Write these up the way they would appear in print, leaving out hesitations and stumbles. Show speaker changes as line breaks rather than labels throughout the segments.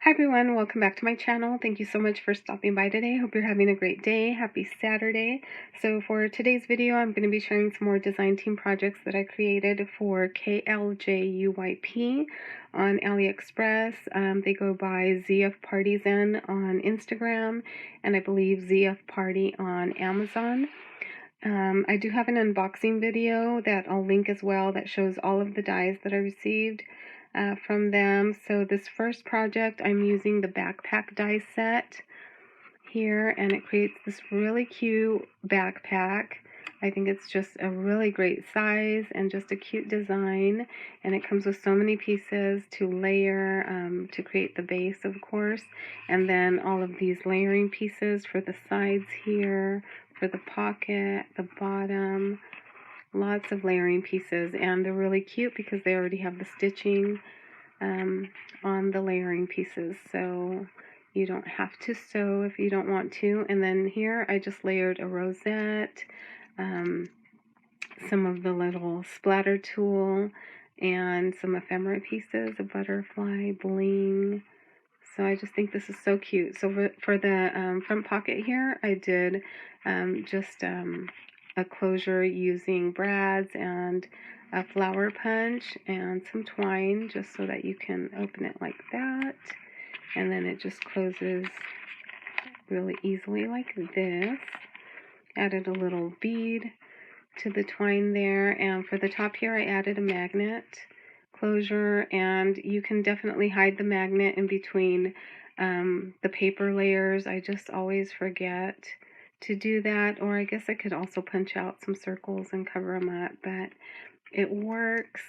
Hi everyone, welcome back to my channel. Thank you so much for stopping by today. Hope you're having a great day. Happy Saturday. So for today's video, I'm going to be sharing some more design team projects that I created for KLJUYP on AliExpress. They go by ZFPARTY on Instagram, and I believe ZFPARTY on Amazon. I do have an unboxing video that I'll link as well that shows all of the dies that I received from them. So this first project, I'm using the backpack die set here, and it creates this really cute backpack. I think it's just a really great size and just a cute design, and it comes with so many pieces to layer to create the base, of course, and then all of these layering pieces for the sides here, for the pocket, the bottom. Lots of layering pieces, and they're really cute because they already have the stitching on the layering pieces, so you don't have to sew if you don't want to. And then here I just layered a rosette, some of the little splatter tool, and some ephemera pieces, a butterfly, bling. So I just think this is so cute. So for the front pocket here, I did just a closure using brads and a flower punch and some twine, just so that you can open it like that. And then it just closes really easily like this. Added a little bead to the twine there. And for the top here, I added a magnet closure, and you can definitely hide the magnet in between the paper layers. I just always forget to do that, or I guess I could also punch out some circles and cover them up, but it works,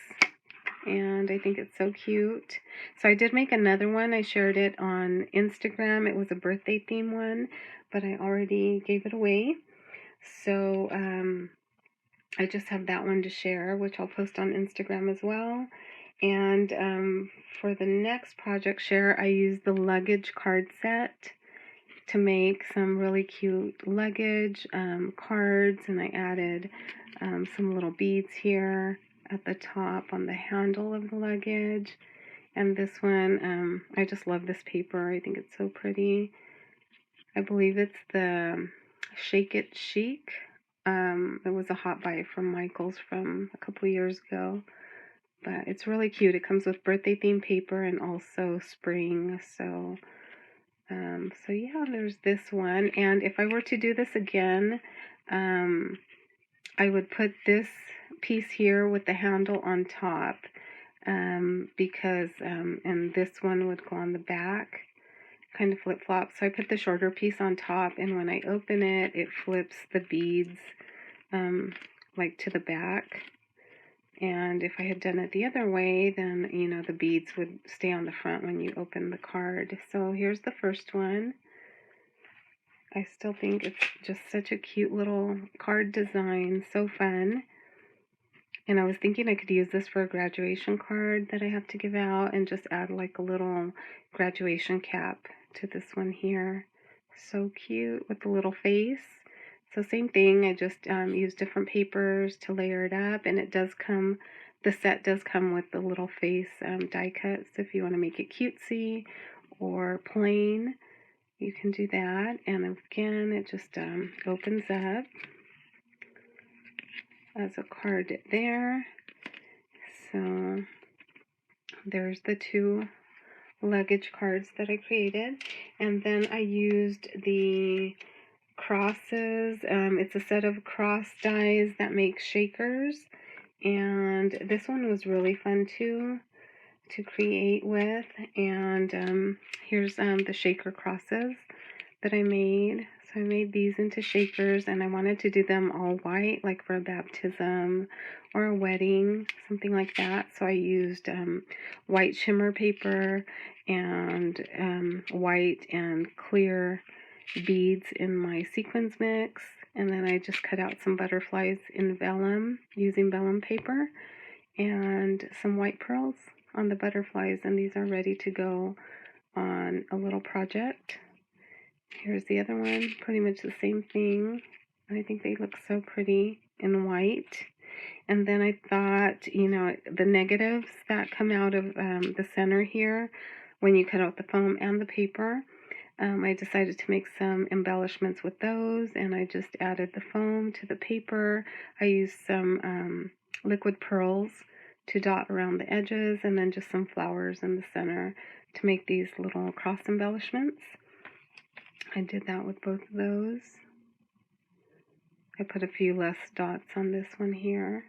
and I think it's so cute. So I did make another one. I shared it on Instagram. It was a birthday theme one, but I already gave it away. So I just have that one to share, which I'll post on Instagram as well. And for the next project share, I used the Luggage Card set to make some really cute luggage cards, and I added some little beads here at the top on the handle of the luggage. And this one, I just love this paper. I think it's so pretty. I believe it's the Shake It Chic. It was a hot buy from Michael's from a couple years ago. But it's really cute. It comes with birthday themed paper and also spring. So yeah, there's this one. And if I were to do this again, I would put this piece here with the handle on top, because and this one would go on the back, kind of flip-flop. So I put the shorter piece on top, and when I open it, it flips the beads like to the back. And if I had done it the other way, then, you know, the beads would stay on the front when you open the card. So here's the first one. I still think it's just such a cute little card design, so fun. And I was thinking I could use this for a graduation card that I have to give out, and just add like a little graduation cap to this one here. So cute with the little face. So same thing, I just used different papers to layer it up, and it does come, the set does come with the little face die cuts. If you want to make it cutesy or plain, you can do that. And again, it just opens up as a card there. So there's the two luggage cards that I created. And then I used the crosses. It's a set of cross dies that make shakers, and this one was really fun too to create with. And here's the shaker crosses that I made. So I made these into shakers, and I wanted to do them all white, like for a baptism or a wedding, something like that. So I used white shimmer paper and white and clear beads in my sequins mix, and then I just cut out some butterflies in vellum using vellum paper and some white pearls on the butterflies, and these are ready to go on a little project. Here's the other one, pretty much the same thing. I think they look so pretty in white. And then I thought, you know, the negatives that come out of the center here when you cut out the foam and the paper. I decided to make some embellishments with those, and I just added the foam to the paper. I used some liquid pearls to dot around the edges, and then just some flowers in the center to make these little cross embellishments. I did that with both of those. I put a few less dots on this one here.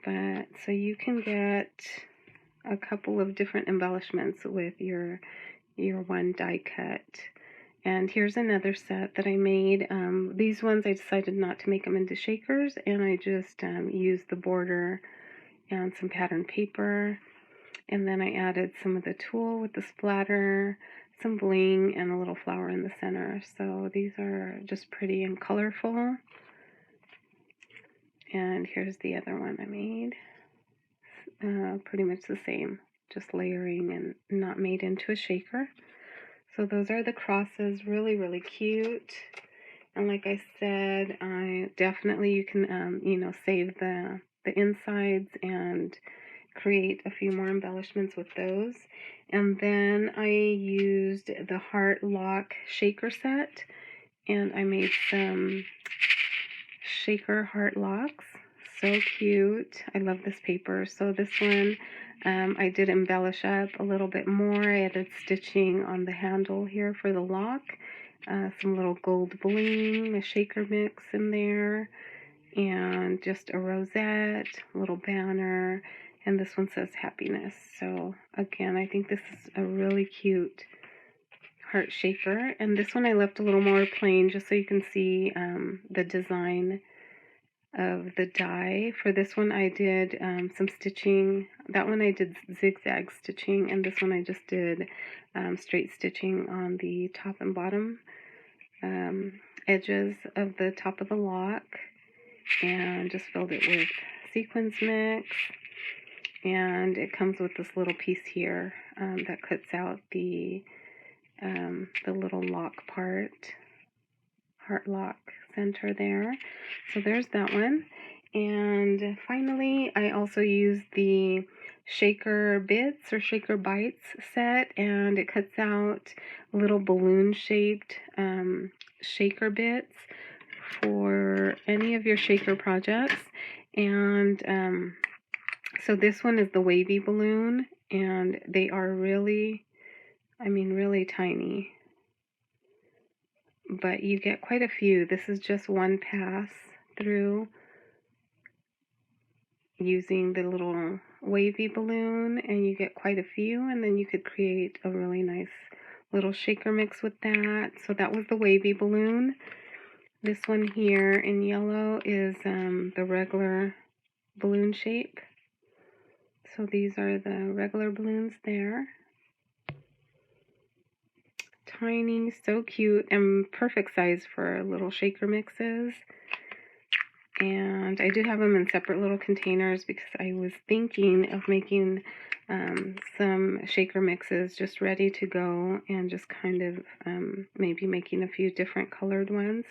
But so you can get a couple of different embellishments with your one die cut. And here's another set that I made. These ones I decided not to make them into shakers, and I just used the border and some pattern paper. And then I added some of the tulle with the splatter, some bling, and a little flower in the center. So these are just pretty and colorful. And here's the other one I made. Pretty much the same, just layering and not made into a shaker. So those are the crosses, really, really cute. And like I said, definitely you can, save the insides and create a few more embellishments with those. And then I used the heart lock shaker set, and I made some shaker heart locks. So cute. I love this paper. So this one I did embellish up a little bit more. I added stitching on the handle here for the lock, some little gold bling, a shaker mix in there, and just a rosette, a little banner, and this one says happiness. So again, I think this is a really cute heart shaker. And this one I left a little more plain just so you can see the design of the die. For this one I did some stitching. That one I did zigzag stitching, and this one I just did straight stitching on the top and bottom edges of the top of the lock, and just filled it with sequins mix. And it comes with this little piece here that cuts out the little lock part, heart lock center there. So there's that one. And finally, I also used the shaker bits or shaker bites set, and it cuts out little balloon shaped shaker bits for any of your shaker projects. And so this one is the wavy balloon, and they are really, really tiny. But you get quite a few. This is just one pass through using the little wavy balloon, and you get quite a few, and then you could create a really nice little shaker mix with that. So that was the wavy balloon. This one here in yellow is the regular balloon shape. So these are the regular balloons there. Tiny, so cute, and perfect size for little shaker mixes. And I did have them in separate little containers because I was thinking of making some shaker mixes just ready to go, and just kind of maybe making a few different colored ones.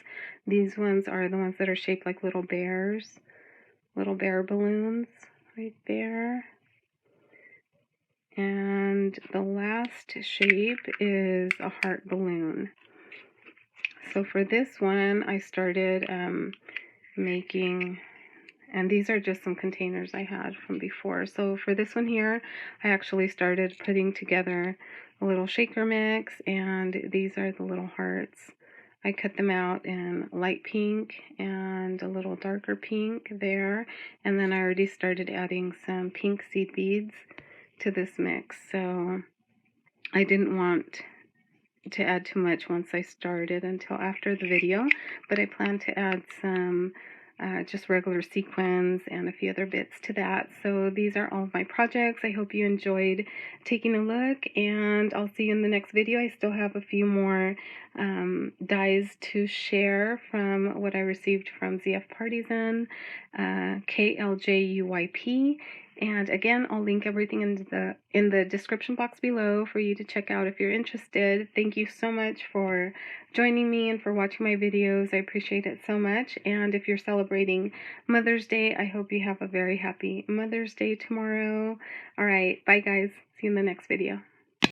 These ones are the ones that are shaped like little bears, little bear balloons right there. And the last shape is a heart balloon. So for this one, I started making, and these are just some containers I had from before. So for this one here, I actually started putting together a little shaker mix, and these are the little hearts. I cut them out in light pink and a little darker pink there, and then I already started adding some pink seed beads to this mix. So I didn't want to add too much once I started until after the video, but I plan to add some just regular sequins and a few other bits to that. So these are all of my projects. I hope you enjoyed taking a look, and I'll see you in the next video. I still have a few more dies to share from what I received from ZFPARTY, KLJUYP. And again, I'll link everything in the description box below for you to check out if you're interested. Thank you so much for joining me and for watching my videos. I appreciate it so much. And if you're celebrating Mother's Day, I hope you have a very happy Mother's Day tomorrow. All right, bye guys. See you in the next video.